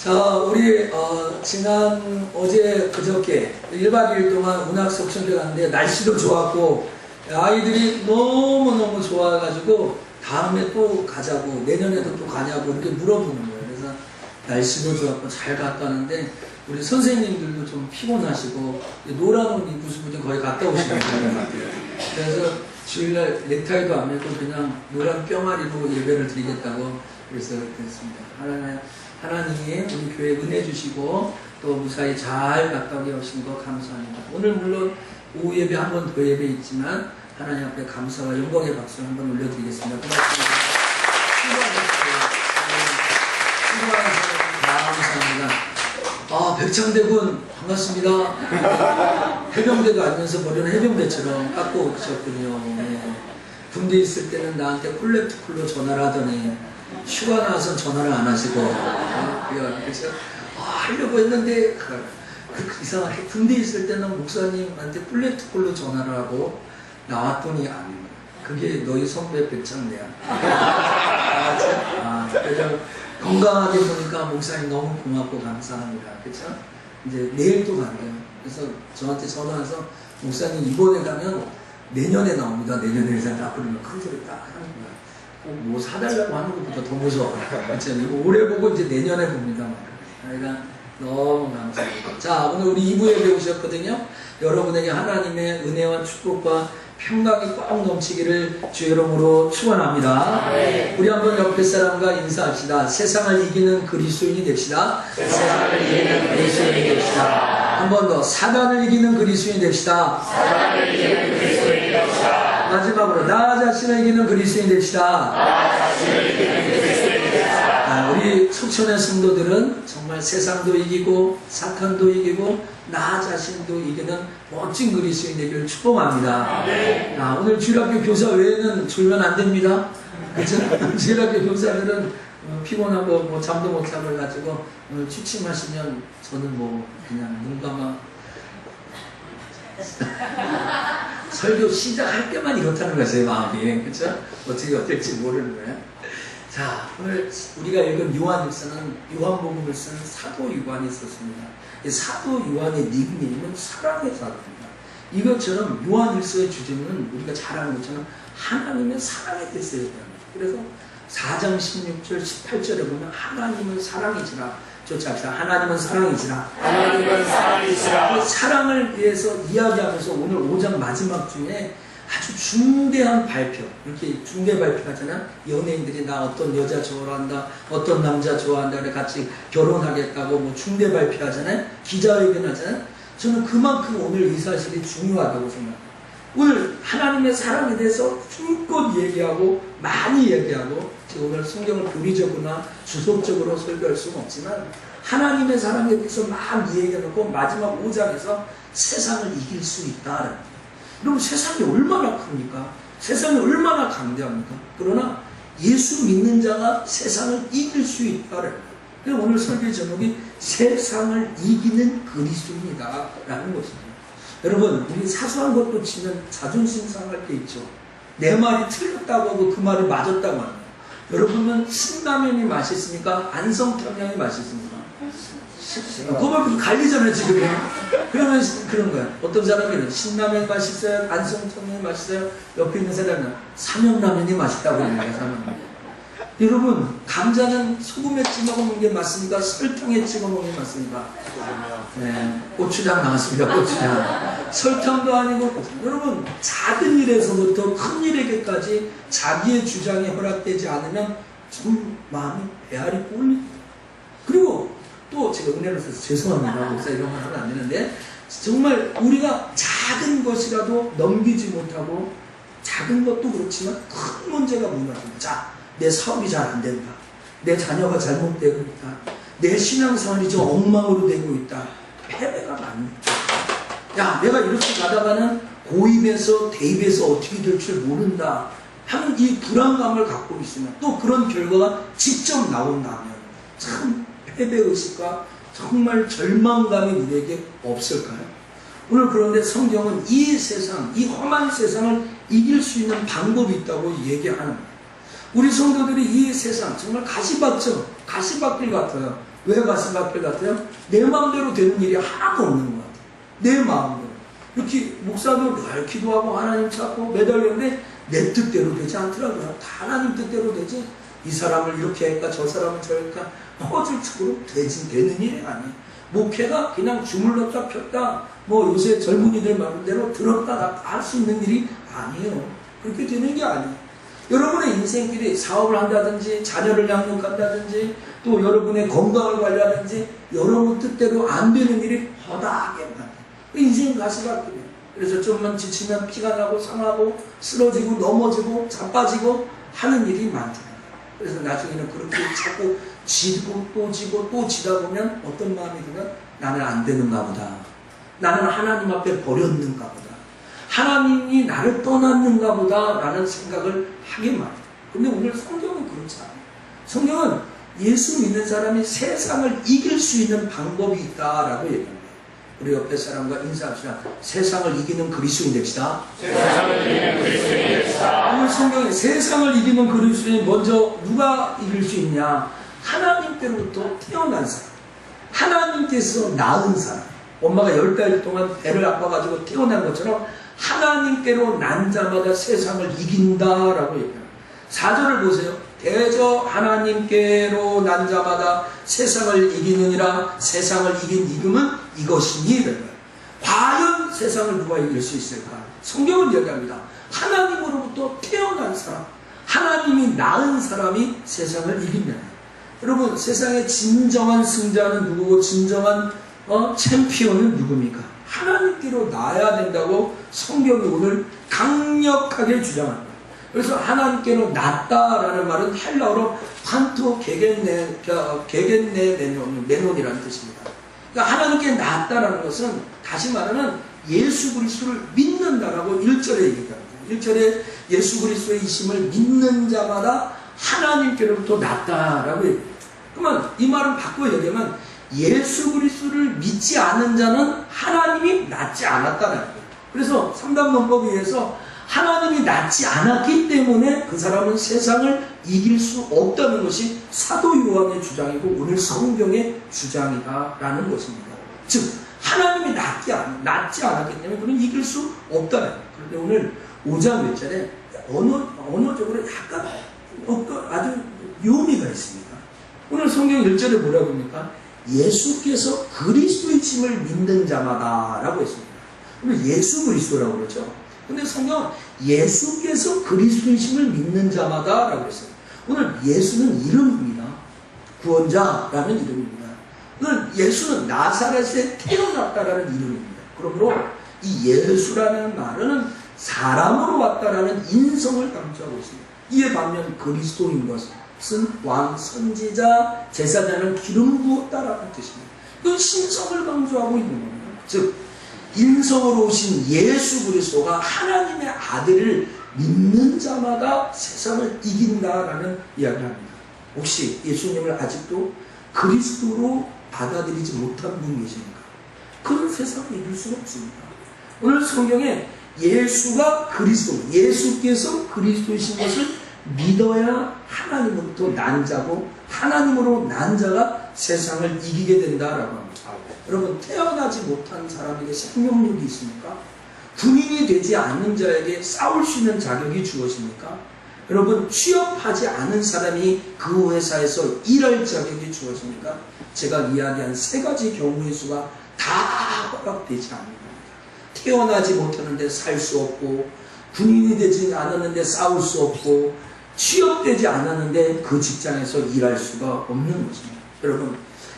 자, 우리 지난 어제 그저께 1박 2일 동안 운학석천대 갔는데 날씨도 좋았고 아이들이 너무너무 좋아가지고 다음에 또 가자고, 내년에도 또 가냐고 이렇게 물어보는 거예요. 그래서 날씨도 좋았고 잘 갔다 왔는데 우리 선생님들도 좀 피곤하시고 노란 옷 입으시고 좀 거의 갔다 오시는 것 같아요. 그래서 주일날 넥타이도 안 메고 그냥 노란 뿅아리로 예배를 드리겠다고 그래서 그랬습니다. 하나님이 우리 교회에 은혜 주시고 또 무사히 잘 갔다 오신 거 감사합니다. 오늘 물론 오후 예배 한 번 더 예배 있지만 하나님 앞에 감사와 영광의 박수 한번 올려드리겠습니다. 고맙습니다. 감사합니다. 백창대군 반갑습니다. 해병대도 아니면서 머리는 해병대처럼 깎고 오셨군요. 네. 군대 있을 때는 나한테 콜렉트콜로 전화를 하더니 휴가 나와서 전화를 안 하시고 그래서 하려고 했는데 이상하게 군대 있을 때는 목사님한테 콜렉트콜로 전화를 하고 나왔더니 그게 너희 선배 백창대야. 그래서 건강하게 보니까 목사님 너무 고맙고 감사합니다. 그렇죠? 이제 내일 또 간대요. 그래서 저한테 전화해서 목사님 이번에 가면 내년에 나옵니다. 내년에 딱 그러면 큰 소리 딱 하는 거야. 뭐 사달라고 하는 것보다 더 무서워. 그렇죠? 이거 올해 보고 이제 내년에 봅니다. 그러니까 너무 감사합니다. 자, 오늘 우리 2부에 배우셨거든요. 여러분에게 하나님의 은혜와 축복과 평강이 꽉 넘치기를 주 이름으로 축원합니다. 우리 한번 옆에 사람과 인사합시다. 세상을 이기는 그리스도인이 됩시다. 세상을 이기는 그리스도인이 됩시다. 한 번 더 사단을 이기는 그리스도인이 됩시다. 사단을 이기는 그리스도인이 됩시다. 마지막으로 나 자신을 이기는 그리스도인이 됩시다. 나 자신을 이기는 그리스도인이 됩시다. 우리 속천의 성도들은 정말 세상도 이기고 사탄도 이기고 나 자신도 이기는 멋진 그리스도인 되기를 축복합니다. 오늘 주일학교 교사 외에는 졸면 안 됩니다. 그렇죠? 주일학교 교사들은 피곤하고 뭐 잠도 못 자고 가지고 오늘 취침하시면 저는 뭐 그냥 눈 감아 설교 시작할 때만 이렇다는 거예요. 제 마음이. 그렇죠? 어떻게 될지 모르는 거예요. 자, 오늘 우리가 읽은 요한일서는 요한복음을 쓴 사도 요한이 썼습니다. 이 사도 요한의 닉네임은 사랑의 사도입니다. 이것처럼 요한일서의 주제는 우리가 잘 아는 것처럼 하나님의 사랑에 대해서 얘기합니다. 그래서 4장 16절 18절에 보면 하나님은 사랑이시라. 쫓아합시다. 하나님은 사랑이시라. 하나님은 사랑이시라. 그 사랑을 위해서 이야기하면서 오늘 5장 마지막 중에 아주 중대한 발표, 이렇게 중대 발표하잖아요. 연예인들이 나 어떤 여자 좋아한다, 어떤 남자 좋아한다, 그래 같이 결혼하겠다고 뭐 중대 발표하잖아요. 기자회견 하잖아요. 저는 그만큼 오늘 이 사실이 중요하다고 생각해요. 오늘 하나님의 사랑에 대해서 힘껏 얘기하고 많이 얘기하고 제가 오늘 성경을 교리적으로나 주석적으로 설교할 수는 없지만 하나님의 사랑에 대해서 막 얘기해놓고 마지막 5장에서 세상을 이길 수 있다. 여러분 세상이 얼마나 큽니까? 세상이 얼마나 강대합니까? 그러나 예수 믿는 자가 세상을 이길 수 있다를. 오늘 설교 제목이 세상을 이기는 그리스도입니다 라는 것입니다. 여러분 우리 사소한 것도 치면 자존심 상할 때 있죠. 내 말이 틀렸다고 하고 그 말이 맞았다고 합니다. 여러분은 신라면이 맛있습니까? 안성탕면이 맛있습니까? 그걸 갈리잖아요 지금. 그러면 그런 거야. 어떤 사람들은 신라면이 맛있어요, 안성탕면이 맛있어요. 옆에 있는 사람은 삼양라면이 맛있다고 합니다. 여러분 감자는 소금에 찍어 먹는 게 맞습니까? 설탕에 찍어 먹는 게 맞습니까? 네, 고추장 나왔습니다. 고추장. 설탕도 아니고 여러분 작은 일에서부터 큰 일에게까지 자기의 주장이 허락되지 않으면 좀 마음이 배알이 꼴립니다. 그리고 또 제가 은혜를 써서 죄송합니다. 목사 이런 말 하면 안 되는데 정말 우리가 작은 것이라도 넘기지 못하고 작은 것도 그렇지만 큰 문제가 무너집니다. 자, 내 사업이 잘 안 된다. 내 자녀가 잘못되고 있다. 내 신앙생활이 좀 엉망으로 되고 있다. 패배가 많습니다. 야, 내가 이렇게 가다가는 고입에서 대입에서 어떻게 될 줄 모른다 하는 이 불안감을 갖고 있으면 또 그런 결과가 직접 나온다면 참 패배의식과 정말 절망감이 우리에게 없을까요? 오늘 그런데 성경은 이 세상, 이 험한 세상을 이길 수 있는 방법이 있다고 얘기하는 거예요. 우리 성도들이 이 세상 정말 가시밭죠. 가시밭길 같아요. 왜 가시밭길 같아요? 내 마음대로 되는 일이 하나도 없는 것 같아요. 내 마음대로. 이렇게 목사도 늘 기도하고 하나님 찾고 매달렸는데 내 뜻대로 되지 않더라고요. 다 하나님 뜻대로 되지. 이 사람을 이렇게 할까 저 사람을 저럴까 퍼즐축으로 되는 일이 아니에요. 목회가 그냥 주물렀다 폈다 뭐 요새 젊은이들 말한 대로 들었다 놨다 할 수 있는 일이 아니에요. 그렇게 되는 게 아니에요. 여러분의 인생길이 사업을 한다든지 자녀를 양육한다든지 또 여러분의 건강을 관리하든지 여러분 뜻대로 안 되는 일이 허다하게 많아요. 인생 가시밭길이에요. 그래서 좀만 지치면 피가 나고 상하고 쓰러지고 넘어지고 자빠지고 하는 일이 많잖아요. 그래서 나중에는 그렇게 자꾸 지고 또 지고 또 지다 보면 어떤 마음이 드나? 나는 안 되는가 보다. 나는 하나님 앞에 버렸는가 보다. 하나님이 나를 떠났는가 보다 라는 생각을 하게 말해요. 근데 오늘 성경은 그렇지 않아요. 성경은 예수 믿는 사람이 세상을 이길 수 있는 방법이 있다라고 얘기합니다. 우리 옆에 사람과 인사합시다. 세상을 이기는 그리스도인 됩시다. 세상을 이기는 그리스도인 됩시다. 오늘 성경에 세상을 이기는 그리스도인 먼저 누가 이길 수 있냐? 하나님께로부터 태어난 사람. 하나님께서 낳은 사람. 엄마가 10달 동안 배를 아파가지고 태어난 것처럼 하나님께로 난 자마다 세상을 이긴다라고 얘기합니다. 4절을 보세요. 대저 하나님께로 난 자마다 세상을 이기느니라. 세상을 이긴 이금은 이것이니. 과연 세상을 누가 이길 수 있을까? 성경은 얘기합니다. 하나님으로부터 태어난 사람, 하나님이 낳은 사람이 세상을 이긴다. 여러분, 세상의 진정한 승자는 누구고 진정한 챔피언은 누굽니까? 하나님께로 낳아야 된다고 성경이 오늘 강력하게 주장합니다. 그래서 하나님께로 낳다라는 말은 헬라어로 판토 게겐네멘온이라는 뜻입니다. 그러니까 하나님께 낳았다라는 것은 다시 말하면 예수 그리스도를 믿는다라고 1절에 얘기합니다. 1절에 예수 그리스도의 이심을 믿는 자마다 하나님께로부터 낳았다라고 얘기합니다. 그러면 이 말은 바꾸어 얘기하면 예수 그리스도를 믿지 않은 자는 하나님이 낳지 않았다는 거예요. 그래서 3단 논법에 의해서 하나님이 낳지 않았기 때문에 그 사람은 세상을 이길 수 없다는 것이 사도 요한의 주장이고 오늘 성경의 주장이다라는 것입니다. 즉 하나님이 낳지 않았기 때문에 그는 이길 수 없다는 거예요. 그런데 오늘 5장 몇 절에 언어적으로 약간 아주 묘미가 있습니다. 오늘 성경 1절에 뭐라고 합니까? 예수께서 그리스도이심을 믿는 자마다 라고 했습니다. 오늘 예수 그리스도라고 그러죠. 근데 성경은 예수께서 그리스도이심을 믿는 자마다 라고 했어요. 오늘 예수는 이름입니다. 구원자라는 이름입니다. 오늘 예수는 나사렛에 태어났다라는 이름입니다. 그러므로 이 예수라는 말은 사람으로 왔다라는 인성을 강조하고 있습니다. 이에 반면 그리스도인 것은 왕, 선지자, 제사장을 기름 부었다라는 뜻입니다. 그 신성을 강조하고 있는 겁니다. 즉 인성으로 오신 예수 그리스도가 하나님의 아들을 믿는 자마다 세상을 이긴다라는 이야기를 합니다. 혹시 예수님을 아직도 그리스도로 받아들이지 못한 분 계십니까? 그런 세상을 이길 수가 없습니다. 오늘 성경에 예수가 그리스도, 예수께서 그리스도이신 것을 믿어야 하나님으로부터 난 자고 하나님으로 난 자가 세상을 이기게 된다라고 합니다. 여러분, 태어나지 못한 사람에게 생명력이 있습니까? 군인이 되지 않는 자에게 싸울 수 있는 자격이 주어집니까? 여러분, 취업하지 않은 사람이 그 회사에서 일할 자격이 주어집니까? 제가 이야기한 세 가지 경우의 수가 다 허락되지 않습니다. 태어나지 못하는데 살 수 없고, 군인이 되지 않았는데 싸울 수 없고, 취업되지 않았는데 그 직장에서 일할 수가 없는 것입니다. 여러분,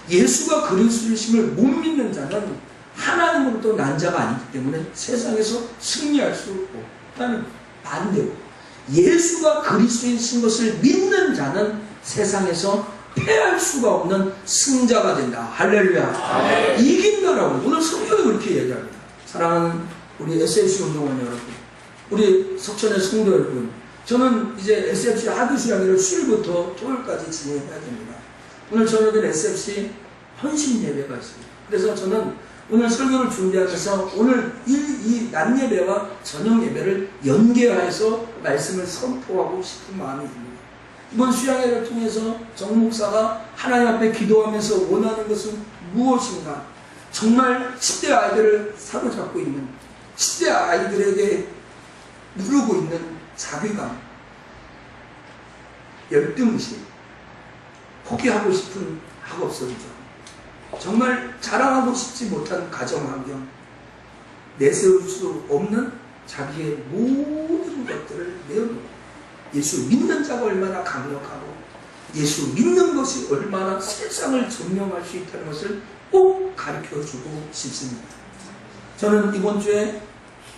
예수가 그리스도이심을 못 믿는 자는 하나님으로부터 난 자가 아니기 때문에 세상에서 승리할 수 없다는 반대로 예수가 그리스도이신 것을 믿는 자는 세상에서 패할 수가 없는 승자가 된다. 할렐루야. 이긴다라고 오늘 성경이 그렇게 얘기합니다. 사랑하는 우리 SFC 운동원 여러분, 우리 석천의 성도 여러분, 저는 이제 SFC 하루 수양회를 수요일부터 토요일까지 진행해야 됩니다. 오늘 저녁에 SFC 헌신 예배가 있습니다. 그래서 저는 오늘 설교를 준비하면서 오늘 이 낮 예배와 저녁 예배를 연계해서 말씀을 선포하고 싶은 마음이 듭니다. 이번 수양회를 통해서 정 목사가 하나님 앞에 기도하면서 원하는 것은 무엇인가? 정말 10대 아이들을 사로잡고 있는, 10대 아이들에게 누르고 있는 자괴감, 열등의식, 포기하고 싶은 학업성적, 정말 자랑하고 싶지 못한 가정환경, 내세울 수 없는 자기의 모든 것들을 내어놓고 예수 믿는 자가 얼마나 강력하고 예수 믿는 것이 얼마나 세상을 점령할 수 있다는 것을 꼭 가르쳐주고 싶습니다. 저는 이번 주에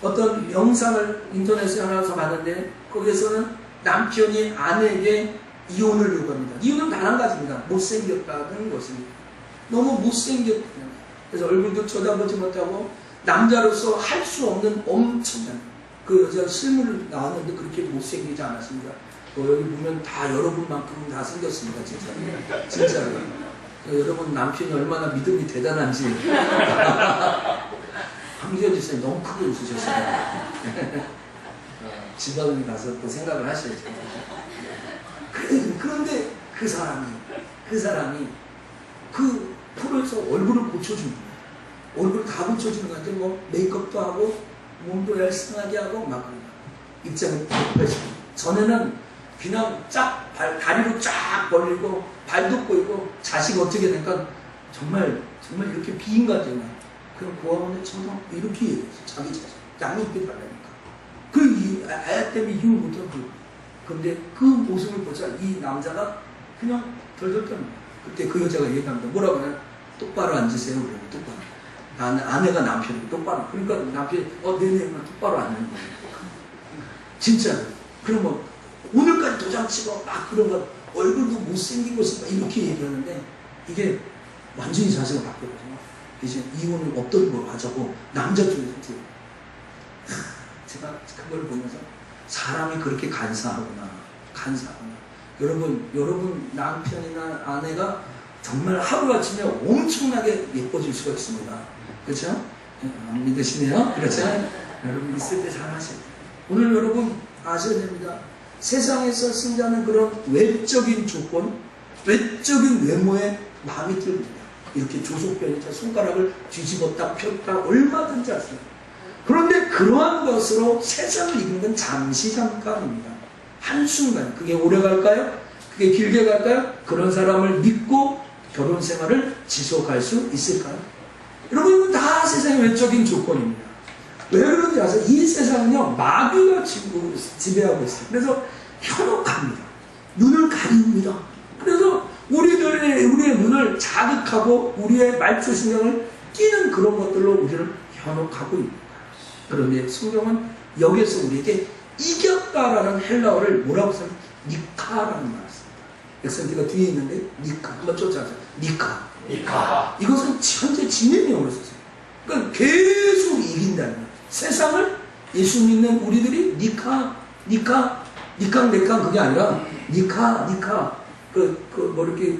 어떤 영상을 인터넷에 하나서 봤는데 거기에서는 남편이 아내에게 이혼을 요구합니다. 이유는 단 한 가지입니다. 못생겼다는 것입니다. 너무 못생겼다. 그래서 얼굴도 쳐다보지 못하고 남자로서 할 수 없는 엄청난 그 여자 실물을 나왔는데 그렇게 못생기지 않았습니다. 여기 보면 다 여러분만큼은 다 생겼습니다. 진짜로. 여러분 남편이 얼마나 믿음이 대단한지 황교안 지사님 너무 크게 웃으셨어요. 지방에 가서 또 생각을 하셔야죠. 그런데 그 사람이 그 프로에서 얼굴을 고쳐주는 거예요. 얼굴 다 고쳐주는 것 같아요. 뭐 메이크업도 하고 몸도 얄쌍하게 하고 막 그런 거예요. 입장이 바뀌었어요. 전에는 그냥 다리로 쫙 벌리고 발도 꼬이고 자식 어떻게 되니까 정말 이렇게 비인간적이야. 그럼 고아원에 처음 이렇게 얘기했어. 자기 자식 양육비 달라니까. 그 애 때문에 이유 못하고. 근데 그 모습을 보자 이 남자가 그냥 덜덜 떠는 거야. 그때 그 여자가 얘기합니다. 뭐라고 하냐? 똑바로 앉으세요. 그러고 똑바로. 아내가 남편이 똑바로. 그러니까 남편이 네네 똑바로 앉는 거예요. 진짜. 그러면 오늘까지 도장치고 막 그런 거 얼굴도 못생긴 것이 이렇게 얘기하는데 이게 완전히 자세가 바뀌거든요. 이제 이혼을 없던 걸로 하자고 남자 쪽에서 제가 그걸 보면서 사람이 그렇게 간사하구나. 여러분 남편이나 아내가 정말 하루아침에 엄청나게 예뻐질 수가 있습니다. 그렇죠? 안 믿으시네요? 그렇죠? 여러분 있을 때 잘 하셔야 돼요. 오늘 여러분 아셔야 됩니다. 세상에서 승자는 그런 외적인 조건, 외적인 외모에 마음이 듭니다. 이렇게 조속변이자 손가락을 뒤집었다 폈다 얼마든지 할 수 있습니다. 그런데 그러한 것으로 세상을 이기는 건 잠시 잠깐입니다. 한순간. 그게 오래 갈까요? 그게 길게 갈까요? 그런 사람을 믿고 결혼 생활을 지속할 수 있을까요? 여러분 이건 다 세상의 외적인 조건입니다. 왜 그런지 아세요? 이 세상은요 마귀가 지배하고 있어요. 그래서 현혹합니다. 눈을 가립니다. 그래서 우리의 눈을 자극하고 우리의 말초신경을 끼는 그런 것들로 우리를 현혹하고 있습니다. 그런데 성경은 여기에서 우리에게 이겼다라는 헬라어를 뭐라고 써요? 니카라는 말을 씁니다. 엑센트가 뒤에 있는데 니카 한번 쫓아가세요. 니카. 이것은 현재 진행형으로 썼어요. 그러니까 계속 이긴다는 거예요. 세상을 예수 믿는 우리들이 니캉 그게 아니라 니카 이렇게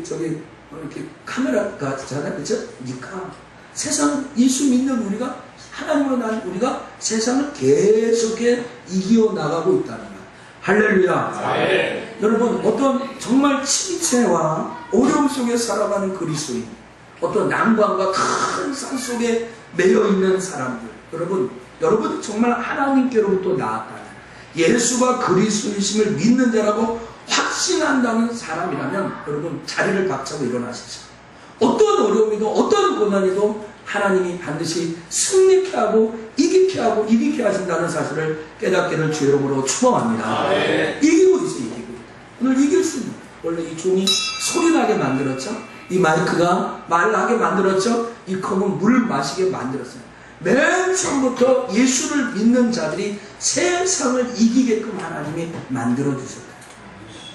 카메라가 있잖아요. 그렇죠? 니카. 세상 예수 믿는 우리가 하나님으로 난 우리가 세상을 계속해 이겨나가고 있다는 거예요. 할렐루야. 네. 여러분 어떤 정말 침체와 어려움 속에 살아가는 그리스도인, 어떤 난관과 큰 산 속에 매여있는 사람들, 여러분 정말 하나님께로부터 나았다는 예수가 그리스도이심을 믿는 자라고 확신한다는 사람이라면 여러분 자리를 박차고 일어나십시오. 어떤 어려움이든 어떤 고난이도 하나님이 반드시 승리케 하고 이기게 하신다는 사실을 깨닫기를 주 이름으로 축원합니다. 이기고 있어요. 오늘 이길 수 있는, 원래 이 종이 소리나게 만들었죠. 이 마이크가 말하게 만들었죠. 이 컵은 물 마시게 만들었어요. 맨 처음부터 예수를 믿는 자들이 세상을 이기게끔 하나님이 만들어주셨다.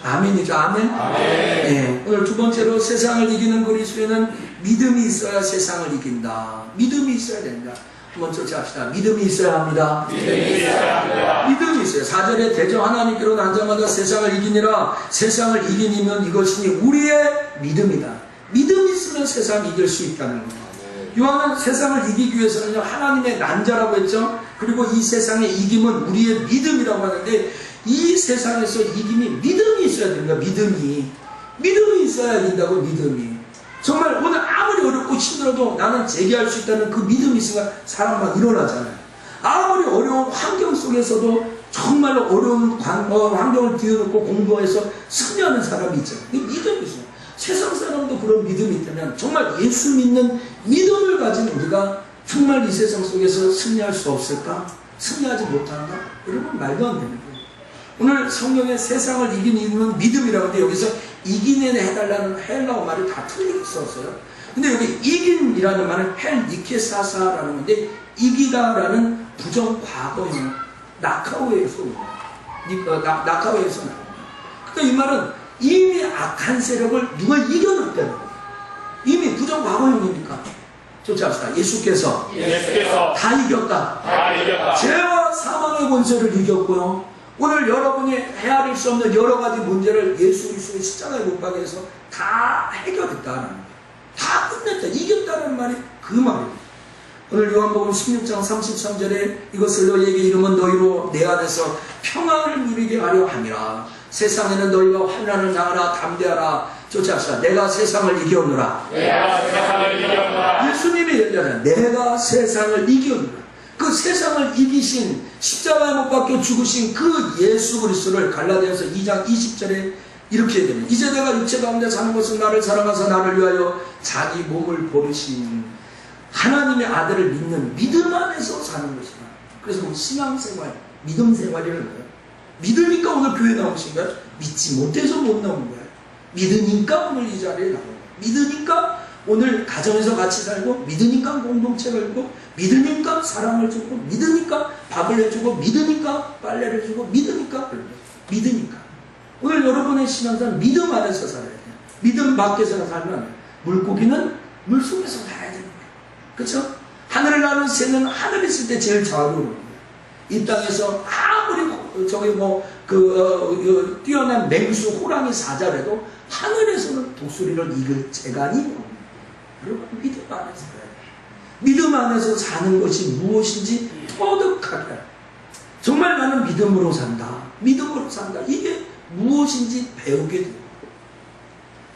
아멘이죠. 아멘. 네, 오늘 두 번째로 세상을 이기는 그리스도인은 믿음이 있어야 세상을 이긴다. 믿음이 있어야 된다. 한번 쫓아합시다. 믿음이 있어야 합니다. 믿음이 있어요. 4절에 대저 하나님께로 난 자마다 세상을 이기니라. 세상을 이기니면 이것이니 우리의 믿음이다. 믿음이 있으면 세상을 이길 수 있다는 거예요. 요한은 세상을 이기기 위해서는 하나님의 난 자라고 했죠. 그리고 이 세상의 이김은 우리의 믿음이라고 하는데 이 세상에서 이김이 믿음이 있어야 됩니다. 믿음이 있어야 된다고. 믿음이 정말 오늘 아무리 어렵고 힘들어도 나는 재기할 수 있다는 그 믿음이 있으면 사람 막 일어나잖아요. 아무리 어려운 환경 속에서도 정말로 어려운 환경을 뛰어넘고 공부해서 승리하는 사람이 있잖아요. 믿음이 있어요. 세상 사람도 그런 믿음이 있다면 정말 예수 믿는 믿음을 가진 우리가 정말 이 세상 속에서 승리할 수 없을까? 승리하지 못한가? 여러분 말도 안 되는 거예요. 오늘 성경에 세상을 이기는 믿음이라고 하는데 여기서 이기는 해달라는 헬라어 말이 다 틀리게 썼어요. 근데 여기 이긴이라는 말은 헬니케사사라는 건데 이기다라는 부정 과거형 나카오에서 나카오에서 나옵니다. 그러니까 이 말은 이미 악한 세력을 누가 이겨냈다는 거예요. 이미 부정 과거형이니까. 좋지 않습니다. 예수께서 다 이겼다. 죄와 사망의 권세를 이겼고요. 오늘 여러분이 헤아릴 수 없는 여러 가지 문제를 예수 그리스도의 십자가에 못 박게 해서 다 해결했다는 거예요. 다 끝냈다. 이겼다는 말이 그 말입니다. 오늘 요한복음 16장 33절에 이것을 너희에게 이르면 너희로 내 안에서 평안을 누리게 하려 함이라. 세상에는 너희가 환난을 당하라. 담대하라. 좋지 않습니다. 내가 세상을 이겼노라. 예수님이 얘기하잖아요. 내가 세상을 이겼노라. 그 세상을 이기신 십자가에 못 박혀 죽으신 그 예수 그리스도를 갈라디아서 2장 20절에 이렇게 얘기합니다. 이제 내가 육체 가운데 사는 것은 나를 사랑하사 나를 위하여 자기 몸을 버리신 하나님의 아들을 믿는 믿음 안에서 사는 것이다. 그래서 우리 신앙생활, 믿음 생활이라는 거예요. 믿으니까 오늘 교회 나오신 거예요. 믿지 못해서 못 나오는 거예요. 믿으니까 오늘 이 자리에 나오는 거예요. 믿으니까 오늘 가정에서 같이 살고, 믿으니까 공동체를 열고, 믿으니까 사랑을 주고, 믿으니까 밥을 해주고, 믿으니까 빨래를 해주고, 믿으니까 오늘 여러분의 신앙생활 믿음 안에서 살아야 돼요. 믿음 밖에서 살면 안 돼요. 물고기는 물속에서 살아야 되는 거예요. 그렇죠? 하늘을 나는 새는 하늘에 있을 때 제일 잘 오르는 거예요. 이 땅에서 아무리 뛰어난 맹수, 호랑이, 사자라도 하늘에서는 독수리를 이길 재간이 없는. 여러분 믿음 안에서 살아야 돼요. 믿음 안에서 사는 것이 무엇인지 터득하게. 정말 나는 믿음으로 산다. 이게 무엇인지 배우게 돼요.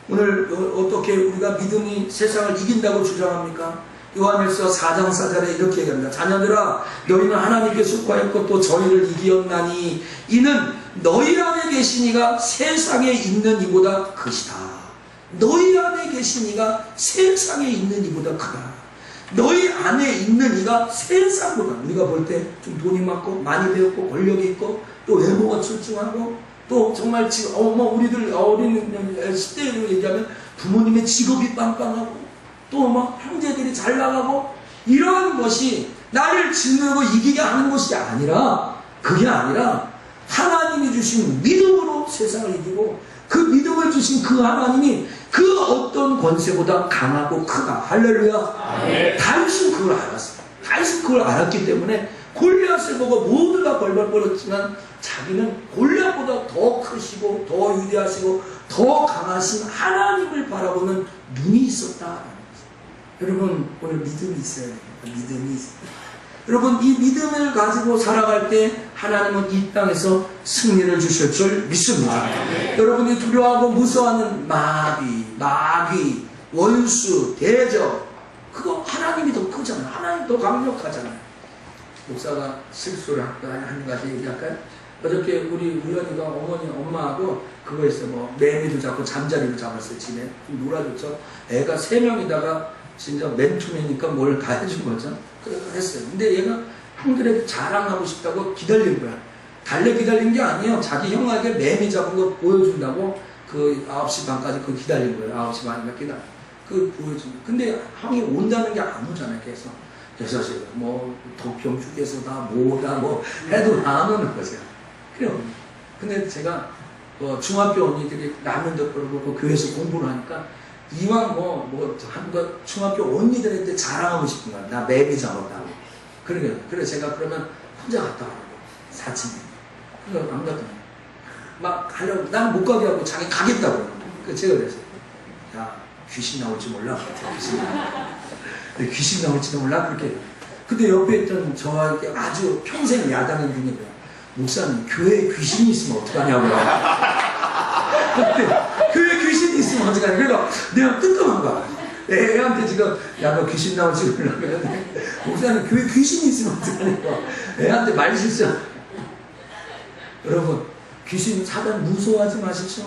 오늘 어떻게 우리가 믿음이 세상을 이긴다고 주장합니까? 요한일서 4장 4절에 이렇게 얘기합니다. 자녀들아 너희는 하나님께 속하였고 또 저희를 이기었나니 이는 너희 안에 계신 이가 세상에 있는 이보다 크시다. 너희 안에 계신 이가 세상에 있는 이보다 크다. 너희 안에 있는 이가 세상보다, 우리가 볼 때 좀 돈이 많고 많이 배웠고 권력이 있고 또 외모가 출중하고 또 정말 지금 우리들 어린 10대로 얘기하면 부모님의 직업이 빵빵하고 또 막 형제들이 잘 나가고 이런 것이 나를 짓누르고 이기게 하는 것이 아니라, 그게 아니라 하나님이 주신 믿음으로 세상을 이기고 그 믿음을 주신 그 하나님이 그 어떤 권세보다 강하고 크다. 할렐루야. 다윗은 그걸 알았어요. 다윗은 그걸 알았기 때문에 골리앗을 보고 모두가 벌벌 떨었지만 자기는 골리앗보다 더 크시고 더 위대하시고 더 강하신 하나님을 바라보는 눈이 있었다. 여러분 오늘 믿음이 있어야 됩니다. 믿음이 있어요. 여러분 이 믿음을 가지고 살아갈 때 하나님은 이 땅에서 승리를 주실 줄 믿습니다. 여러분이 두려워하고 무서워하는 마귀, 원수, 대적, 그거 하나님이 더 크잖아요. 하나님이 더 강력하잖아요. 목사가 실수를 한 가지 얘기할까요? 어저께 우리 우연이가 엄마하고 그거 했어요. 매미도 잡고 잠자리도 잡았어요. 집에 좀 놀아줬죠. 애가 3명이다가 진짜 맨투맨이니까 뭘 다 해준 거죠. 그래서 했어요. 근데 얘가 형들에게 자랑하고 싶다고 기다린 거야. 달래 기다린 게 아니에요. 자기 형에게 매미 잡은 거 보여준다고 그 9시 반까지 그 기다린 거예요. 9시 반인가 기다려. 그 보여준 거. 근데 형이 온다는 게 안 오잖아요. 그래서 도평 휴게소다 뭐다 해도 안 오는 거죠. 그래요. 근데 제가 중학교 언니들이 라면도 끓고 교회에서 공부를 하니까 이왕 중학교 언니들한테 자랑하고 싶은 거야. 나 매미 잡았다고. 그래 제가 그러면 혼자 갔다 와요. 사진이. 그래서 안 갔더니 막 가려고 나는 못 가게 하고 자기 가겠다고. 그래서 제가 그랬어요. 야 귀신 나올지 몰라. 귀신 나올지도 몰라. 그렇게. 근데 옆에 있던 저와 아주 평생 야단을 주는 거야. 목사님, 교회에 귀신이 있으면 어떡하냐고요. 교회에 귀신이 있으면 어떡하냐. 그러니까 내가 뜬금한 거야. 애한테 지금, 야, 너 귀신 나올지 모르려고. 목사님, 교회에 귀신이 있으면 어떡하냐고. 애한테 말 실수. 여러분, 귀신 사단 무서워하지 마십시오.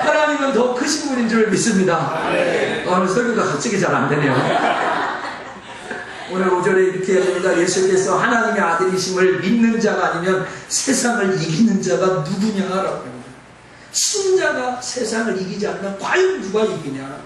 하나님은 더 크신 분인 줄 믿습니다. 오늘 설교가 갑자기 잘 안 되네요. 오늘 5절에 이렇게 합니다. 예수께서 하나님의 아들이심을 믿는 자가 아니면 세상을 이기는 자가 누구냐라고 합니다. 신자가 세상을 이기지 않으면 과연 누가 이기냐?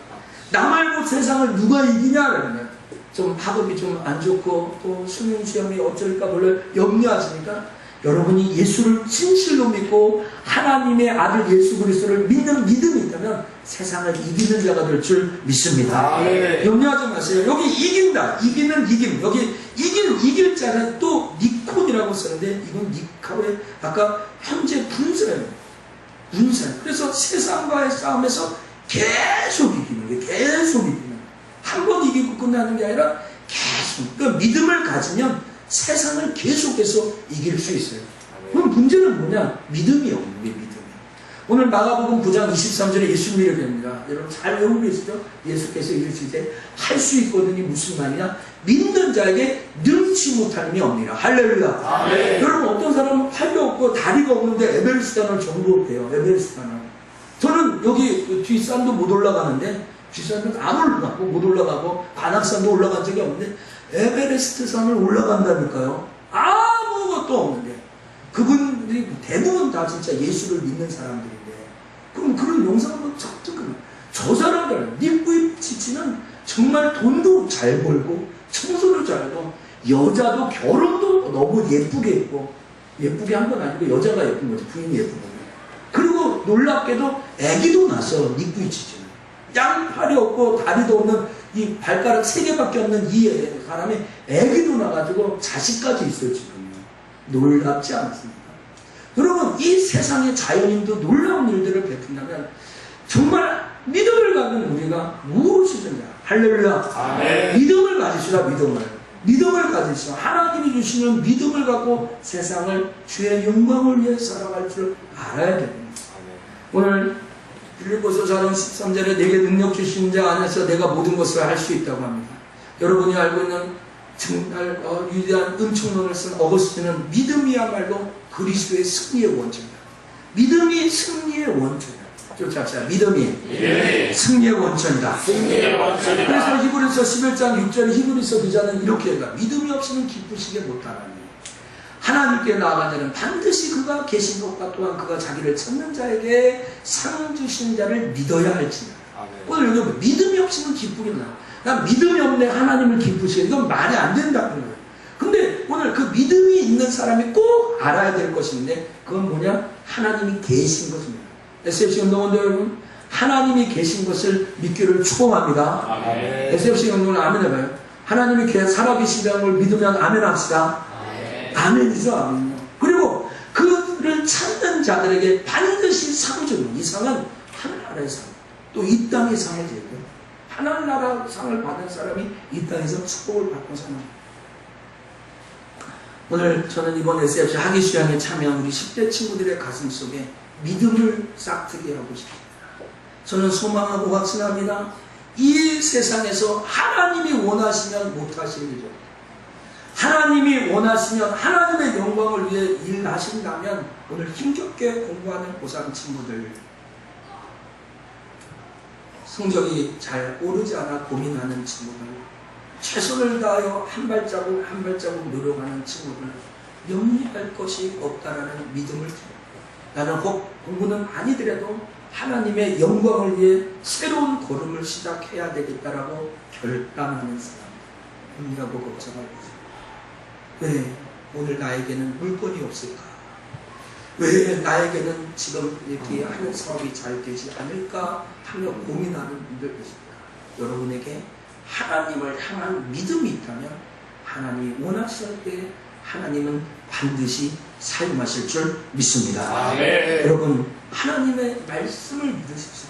나 말고 세상을 누가 이기냐라면 좀 학업이 좀 안 좋고 또 수능 시험이 어쩔까 몰라 염려하시니까 여러분이 예수를 진실로 믿고 하나님의 아들 예수 그리스도를 믿는 믿음이 있다면 세상을 이기는 자가 될 줄 믿습니다. 염려하지 마세요. 여기 이긴다. 이기는 이김. 여기 이길 자는 또 니콘이라고 쓰는데 이건 니카의 아까 현재 분쇄예요. 분쇄. 그래서 세상과의 싸움에서 계속 이기는 게 계속 이기는. 한 번 이기고 끝나는 게 아니라 계속. 그러니까 믿음을 가지면 세상을 계속해서 이길 수 있어요. 그럼 문제는 뭐냐? 믿음이 없는 게 믿음이. 오늘 마가복음 9장 23절에 예수님이 이렇게 합니다. 여러분 잘 외우고 계시죠? 예수께서 이르실 때 할 수 있거든이 무슨 말이냐? 믿는 자에게 능치 못함이 없니라. 할렐루야. 아멘. 여러분 어떤 사람은 팔이 없고 다리가 없는데 에베레스트산을 정복해요. 에베레스트산을. 저는 여기 뒷산도 못 올라가는데 뒷산도 안 올라가고 못 올라가고 관악산도 올라간 적이 없는데 에베레스트 산을 올라간다니까요. 아무것도 없는데 그분들이 대부분 다 진짜 예수를 믿는 사람들인데 그럼 그런 영상 한번 적극 저 사람들 닉부입 지치는 정말 돈도 잘 벌고 청소도 잘하고 여자도 결혼도 너무 예쁘게 했고 예쁘게 한 건 아니고 여자가 예쁜 거지 부인이 예쁜 거죠. 그리고 놀랍게도 아기도 나서 닉부입 지치는 양팔이 없고 다리도 없는 이 발가락 3개밖에 없는 이 사람이 아기도 나가지고 자식까지 있어요 지금. 놀랍지 않습니까? 여러분 이 세상의 자연인도 놀라운 일들을 베푼다면 정말 믿음을 갖는 우리가 무엇이든지 할렐루야. 아멘. 믿음을 가지시라. 믿음을 가지시라. 하나님이 주시는 믿음을 갖고 세상을 주의 영광을 위해 살아갈 줄 알아야 됩니다. 오늘 빌립보서 4장 13절에 내게 능력 주신 자 안에서 내가 모든 것을 할 수 있다고 합니다. 여러분이 알고 있는 정말 위대한 은총론을 쓴 어거스틴은 믿음이야말로 그리스도의 승리의 원천이다. 믿음이 승리의 원천이다. 좀 잡시다. 믿음이 승리의 원천이다. 그래서 히브리서 11장 6절에 히브리서 기자는 이렇게 해요. 믿음이 없이는 기쁘시게 못하나니 하나님께 나아간 자는 반드시 그가 계신 것과 또한 그가 자기를 찾는 자에게 상 주신 자를 믿어야 할지니라. 오늘 여기 믿음이 없이는 기쁘겠나? 난 믿음이 없네 하나님을 기쁘시게. 이건 말이 안 된다는 거예요. 근데 오늘 그 믿음이 있는 사람이 꼭 알아야 될 것인데 그건 뭐냐? 하나님이 계신 것입니다. SFC 운동원들 여러분 하나님이 계신 것을 믿기를 축복합니다. SFC 운동을 아멘 해봐요. 하나님이 살아계시다는 걸 믿으면 아멘 합시다. 아멘이죠. 아멘요. 그리고 그를 찾는 자들에게 반드시 상 주는 이 상은 하늘나라의 상, 또 이 땅의 상을 제거해요. 하늘나라 상을 받은 사람이 이 땅에서 축복을 받고 사는 거예요. 오늘 저는 이번 SFC 학위 수양에 참여한 우리 10대 친구들의 가슴 속에 믿음을 싹트게 하고 싶습니다. 저는 소망하고 확신합니다. 이 세상에서 하나님이 원하시면 못하실 일이죠. 하나님이 원하시면 하나님의 영광을 위해 일하신다면 오늘 힘겹게 공부하는 고3 친구들 성적이 잘 오르지 않아 고민하는 친구들 최선을 다하여 한 발자국 한 발자국 노력하는 친구들 염려할 것이 없다라는 믿음을 드립니다. 나는 혹 공부는 아니더라도 하나님의 영광을 위해 새로운 걸음을 시작해야 되겠다라고 결단하는 사람 염려하고 걱정할 것입니다. 왜 오늘 나에게는 물건이 없을까? 왜 나에게는 지금 이렇게 하는 사업이 잘 되지 않을까 하며 고민하는 분들 계십니다. 여러분에게 하나님을 향한 믿음이 있다면 하나님이 원하실 때 하나님은 반드시 사용하실 줄 믿습니다. 네. 여러분 하나님의 말씀을 믿으십시오.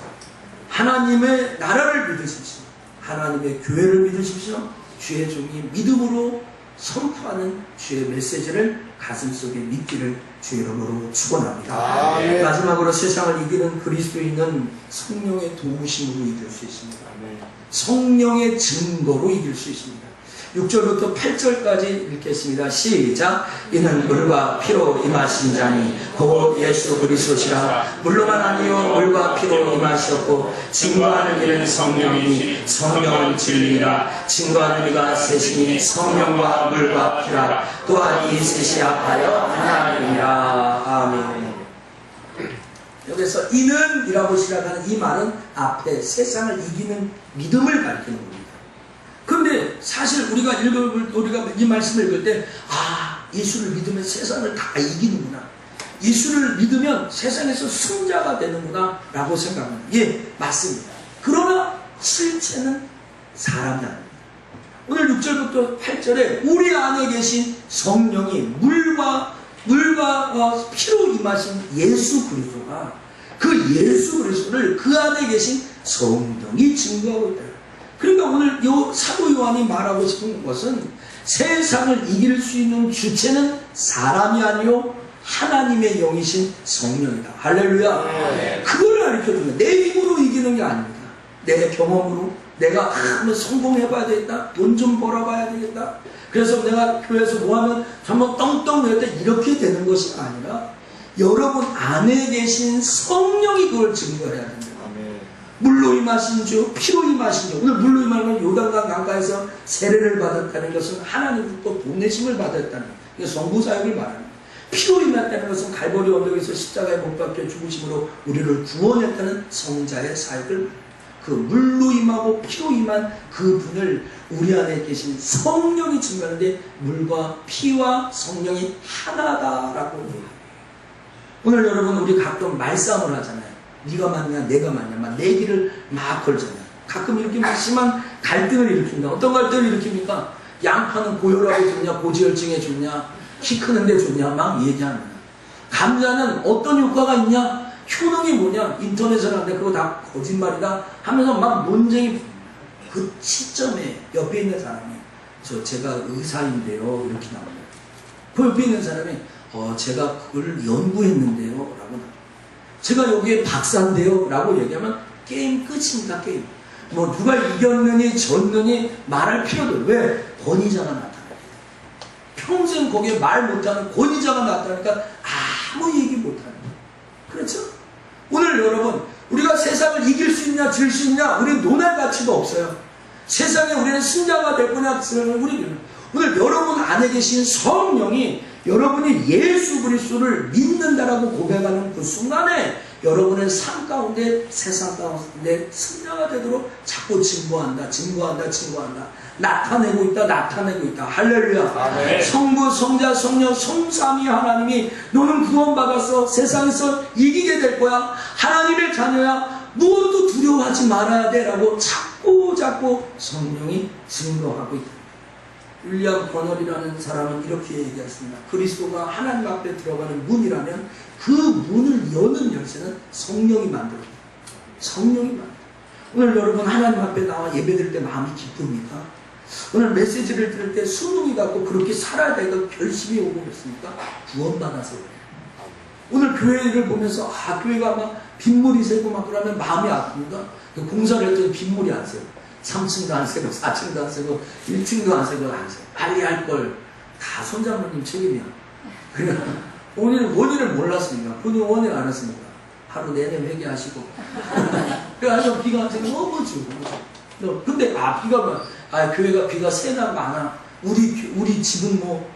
하나님의 나라를 믿으십시오. 하나님의 교회를 믿으십시오. 주의 종이 믿음으로 선포하는 주의 메시지를 가슴속에 믿기를 주의 이름으로 축원합니다. 아멘. 마지막으로 세상을 이기는 그리스도인은 성령의 도우심으로 이길 수 있습니다. 성령의 증거로 이길 수 있습니다. 6절부터 8절까지 읽겠습니다. 시작. 이는 물과 피로 임하신 자니 곧 예수 그리스도시라. 물로만 아니요 물과 피로 임하셨고 증거하는 이는 성령이니 성령은 진리라. 증거하는 이가 셋이니 성령과 물과 피라. 또한 이 셋이 합하여 하나님이라. 아멘. 여기서 이는 이라고 시작하는 이 말은 앞에 세상을 이기는 믿음을 가리키는 겁니다. 그런데 사실 우리가 이 말씀을 읽을 때, 예수를 믿으면 세상을 다 이기는구나. 예수를 믿으면 세상에서 승자가 되는구나. 라고 생각합니다. 예, 맞습니다. 그러나 실체는 사람이 아닙니다. 오늘 6절부터 8절에 우리 안에 계신 성령이 물과 피로 임하신 예수 그리스도가 그 예수 그리스도를 그 안에 계신 성령이 증거하고 있다. 그러니까 오늘 요 사도 요한이 말하고 싶은 것은 세상을 이길 수 있는 주체는 사람이 아니요 하나님의 영이신 성령이다. 할렐루야. 그걸 가르쳐줍니다. 내 힘으로 이기는 게 아닙니다. 내 경험으로 내가 한번 성공해봐야 되겠다. 돈 좀 벌어봐야 되겠다. 그래서 내가 교회에서 뭐하면 한번 떵떵 낼 때 이렇게 되는 것이 아니라 여러분 안에 계신 성령이 그걸 증거해야 됩니다. 물로 임하신 주, 피로 임하신 주. 오늘 물로 임하는 요단강 강가에서 세례를 받았다는 것은 하나님으로부터 보내심을 받았다는 이게 성부 사역을 말합니다. 피로 임했다는 것은 갈보리 언덕에서 십자가에 못 박혀 죽으심으로 우리를 구원했다는 성자의 사역을 말합니다. 그 물로 임하고 피로 임한 그 분을 우리 안에 계신 성령이 증거하는데 물과 피와 성령이 하나다라고 얘기합니다. 오늘 여러분 우리 가끔 말싸움을 하잖아요. 네가 맞냐 내가 맞냐 막 내기를 막 걸잖아요. 가끔 이렇게 막 심한 갈등을 일으킵니다. 어떤 갈등을 일으킵니까? 양파는 고혈압에 좋냐 고지혈증에 좋냐 키 크는데 좋냐 막 얘기합니다. 감자는 어떤 효과가 있냐 효능이 뭐냐 인터넷에 하는데 그거 다 거짓말이다 하면서 막 논쟁이. 그 시점에 옆에 있는 사람이 제가 의사인데요 이렇게 나옵니다. 그 옆에 있는 사람이 제가 그걸 연구했는데요 라고 나옵니다. 제가 여기에 박사인데요 라고 얘기하면 게임 끝입니다. 게임. 뭐 누가 이겼느니 졌느니 말할 필요도. 왜? 권위자가 나타나요. 평생 거기에 말 못하는 권위자가 나타나니까 아무 얘기 못하는 거예요. 그렇죠? 오늘 여러분 우리가 세상을 이길 수 있냐 질 수 있냐 우리 논할 가치가 없어요. 세상에 우리는 승자가 될 거냐 우리는 오늘 여러분 안에 계신 성령이 여러분이 예수 그리스도를 믿는다라고 고백하는 그 순간에 여러분의 삶 가운데 세상 가운데 승자가 되도록 자꾸 증거한다. 나타내고 있다. 할렐루야. 아멘. 성부, 성자, 성령, 성삼위 하나님이 너는 구원받았어. 세상에서 이기게 될 거야. 하나님의 자녀야. 무엇도 두려워하지 말아야 돼. 라고 자꾸 성령이 증거하고 있다. 윌리엄 버널이라는 사람은 이렇게 얘기했습니다. 그리스도가 하나님 앞에 들어가는 문이라면 그 문을 여는 열쇠는 성령이 만들어요. 성령이 만들어요. 오늘 여러분 하나님 앞에 나와 예배드릴 때 마음이 기쁩니까? 오늘 메시지를 들을 때 순응이 갖고 그렇게 살아야 되고 결심이 오고 그렇습니까? 구원받아서 그래요. 오늘 교회를 보면서 교회가 막 빗물이 새고 막 그러면 마음이 아픕니다. 공사를 했더니 빗물이 안 새고 3층도 안 새고 4층도 안 새고 1층도 안 새고 빨리 할 걸 다 손장모님 책임이야. 그러니까 원인을 몰랐으니까 본인 원인을 알았으니까 하루 내내 회개하시고 그래서 비가 안 새고 너무 주고 근데 비가 교회가 비가 새나 많아 우리 집은 뭐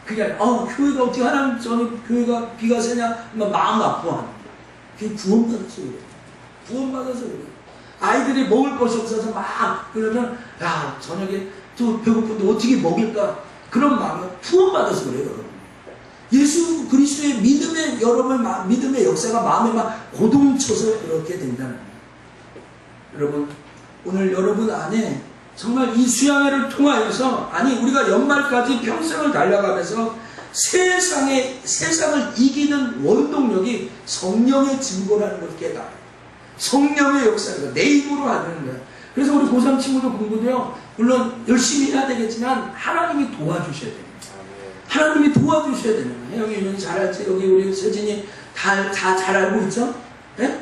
그냥 교회가 어떻게 하나님 저는 교회가 비가 새냐 마음 아파하는 그게 구원받아서 그래. 구원받아서 그래. 아이들이 먹을 것이 없어서 막 그러면 저녁에 또 배고픈데 어떻게 먹일까 그런 마음이 구원받아서 그래요. 여러분. 예수 그리스도의 믿음의 믿음의 역사가 마음에 막 고동쳐서 그렇게 된다는 거예요. 여러분 오늘 여러분 안에 정말 이 수양회를 통하여서 우리가 연말까지 평생을 달려가면서 세상을 이기는 원동력이 성령의 증거라는 걸 깨달아요. 성령의 역사가 내 힘으로 하는 거야. 그래서 우리 고3 친구들 공부도요, 물론 열심히 해야 되겠지만 하나님이 도와주셔야 돼요. 하나님이 도와주셔야 되는 거예요. 형이 이런 잘할지, 여기 우리 세진이 다 잘 알고 있죠? 네?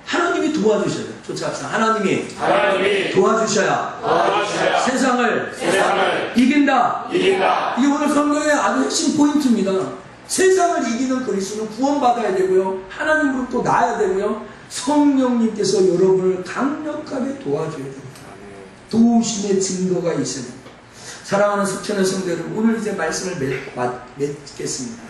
하나님이 도와주셔야 돼요. 조차합시다. 하나님이 도와주셔야 세상을 이긴다. 이게 오늘 성경의 아주 핵심 포인트입니다. 세상을 이기는 그리스도는 구원받아야 되고요, 하나님으로부터 나아야 되고요, 성령님께서 여러분을 강력하게 도와줘야 됩니다. 도우심의 증거가 있어야 됩니다. 사랑하는 석천의 성도 여러분, 오늘 이제 말씀을 맺겠습니다.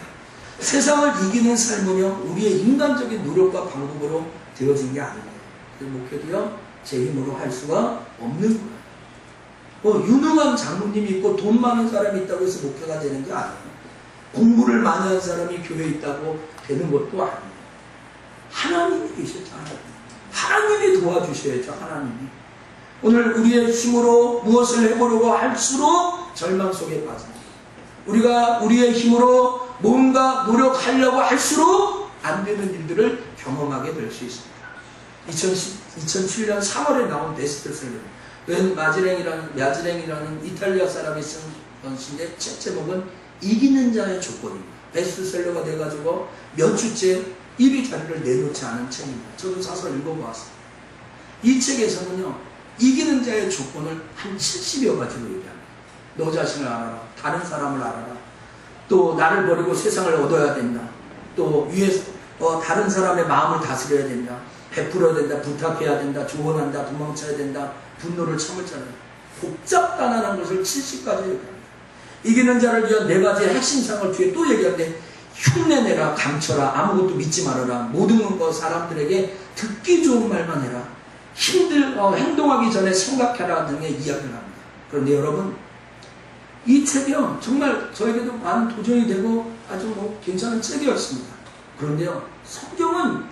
세상을 이기는 삶은요, 우리의 인간적인 노력과 방법으로 되어진 게 아니에요. 그 목회도요, 제 힘으로 할 수가 없는 거예요. 유능한 장로님이 있고 돈 많은 사람이 있다고 해서 목회가 되는 게 아니에요. 공부를 많이 한 사람이 교회에 있다고 되는 것도 아니에요. 하나님이 계셨잖아요. 하나님이 도와주셔야죠. 하나님이. 오늘 우리의 힘으로 무엇을 해보려고 할수록 절망 속에 빠집니다. 우리가 우리의 힘으로 뭔가 노력하려고 할수록 안 되는 일들을 경험하게 될 수 있습니다. 2007년 3월에 나온 베스트셀러, 야지랭이라는 이탈리아 사람이 쓴 것인데, 책 제목은 이기는 자의 조건입니다. 베스트셀러가 돼가지고 몇 주째 1위 자리를 내놓지 않은 책입니다. 저도 사서 읽어보았습니다. 이 책에서는요, 이기는 자의 조건을 한 70여 가지로 얘기합니다. 너 자신을 알아라. 다른 사람을 알아라. 또 나를 버리고 세상을 얻어야 된다. 또 위에서 다른 사람의 마음을 다스려야 된다. 베풀어야 된다. 부탁해야 된다. 조언한다. 도망쳐야 된다. 분노를 참을 자는 복잡단단한 것을 70가지 얘기합니다. 이기는 자를 위한 4가지의 핵심상을 뒤에 또 얘기하는데, 흉내내라, 감춰라, 아무것도 믿지 말아라, 모든 것 사람들에게 듣기 좋은 말만 해라, 행동하기 전에 생각해라 등의 이야기를 합니다. 그런데 여러분, 이 책이요, 정말 저에게도 많은 도전이 되고 아주 괜찮은 책이었습니다. 그런데요, 성경은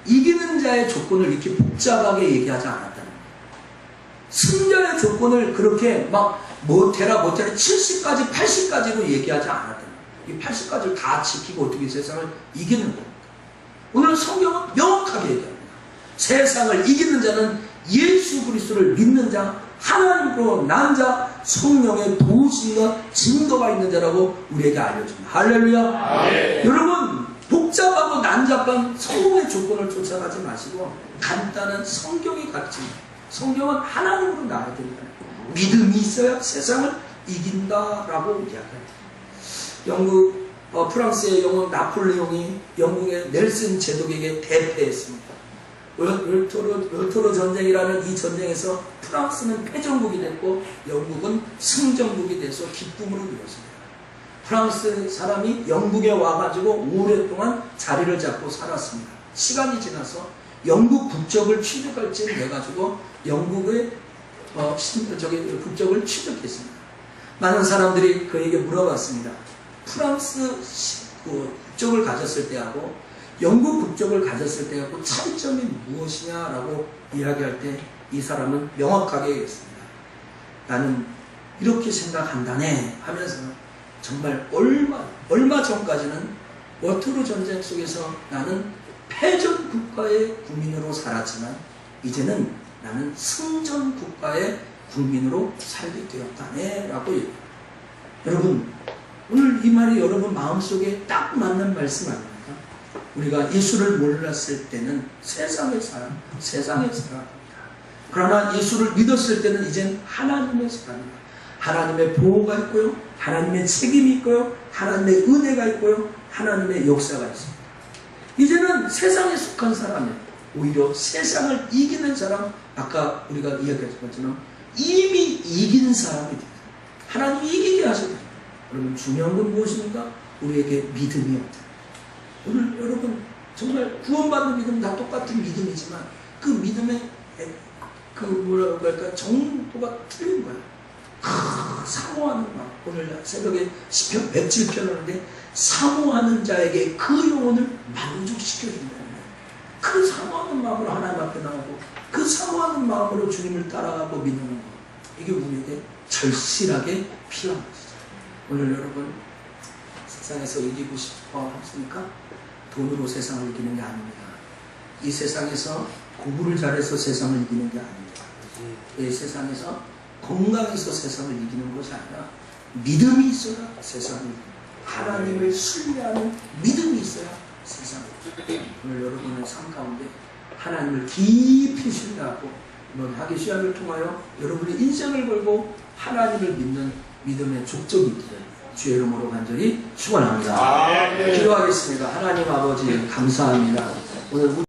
이기는 자의 조건을 이렇게 복잡하게 얘기하지 않았다는 거예요. 승자의 조건을 그렇게 못해라 70까지 80까지로 얘기하지 않았다는 거예요. 이 80까지를 다 지키고 어떻게 세상을 이기는 겁니까? 오늘 성경은 명확하게 얘기합니다. 세상을 이기는 자는 예수 그리스도를 믿는 자, 하나님으로 난 자, 성령의 도우심과 증거가 있는 자라고 우리에게 알려줍니다. 할렐루야. 여러분, 복잡하고 난잡한 성공의 조건을 쫓아가지 마시고 간단한 성경이 가르칩니다. 성경은 하나님으로 나아야 된다. 믿음이 있어야 세상을 이긴다라고 이야기합니다. 프랑스의 영웅 나폴레옹이 영국의 넬슨 제독에게 대패했습니다. 월토르 전쟁이라는 이 전쟁에서 프랑스는 패전국이 됐고 영국은 승전국이 돼서 기쁨으로 누렸습니다. 프랑스 사람이 영국에 와가지고 오랫동안 자리를 잡고 살았습니다. 시간이 지나서 영국 국적을 취득할 쯤 돼가지고 영국의 국적을 취득했습니다. 많은 사람들이 그에게 물어봤습니다. 프랑스 국적을 가졌을 때하고 영국 국적을 가졌을 때하고 차이점이 무엇이냐라고 이야기할 때 이 사람은 명확하게 얘기했습니다. 나는 이렇게 생각한다네 하면서 정말 얼마 전까지는 워터루 전쟁 속에서 나는 패전 국가의 국민으로 살았지만 이제는 나는 승전 국가의 국민으로 살게 되었다네 라고 얘기합니다. 여러분, 오늘 이 말이 여러분 마음속에 딱 맞는 말씀 아닙니까? 우리가 예수를 몰랐을 때는 세상의 사람입니다. 그러나 예수를 믿었을 때는 이젠 하나님의 사람입니다. 하나님의 보호가 있고요, 하나님의 책임이 있고요, 하나님의 은혜가 있고요, 하나님의 역사가 있습니다. 이제는 세상에 속한 사람이에요. 오히려 세상을 이기는 사람, 아까 우리가 이야기했던 것처럼 이미 이긴 사람이 됩니다. 하나님이 이기게 하셔야 됩니다. 여러분, 중요한 건 무엇입니까? 우리에게 믿음이 없다. 오늘 여러분 정말 구원받는 믿음 다 똑같은 믿음이지만 그 믿음의 정도가 틀린 거예요. 사모하는 마음. 오늘 새벽에 시편 107편 하는데 사모하는 자에게 그 영혼을 만족시켜준다는 거예요. 그 사모하는 마음으로 하나님 앞에 나오고 그 사모하는 마음으로 주님을 따라가고 믿는 거, 이게 우리에게 절실하게 필요한 것이죠. 오늘 여러분 세상에서 이기고 싶어 하십니까? 돈으로 세상을 이기는 게 아닙니다. 이 세상에서 공부를 잘해서 세상을 이기는 게 아닙니다. 이 세상에서 건강해서 세상을 이기는 것이 아니라 믿음이 있어야 세상을 이깁니다. 하나님을 신뢰하는 믿음이 있어야 세상을 이깁니다. 오늘 여러분의 삶 가운데 하나님을 깊이 신뢰하고 이번 하기 시작을 통하여 여러분의 인생을 걸고 하나님을 믿는 믿음의 족적이 있기를 주의 이름으로 간절히 축원합니다. 기도하겠습니다. 하나님 아버지 감사합니다. 오늘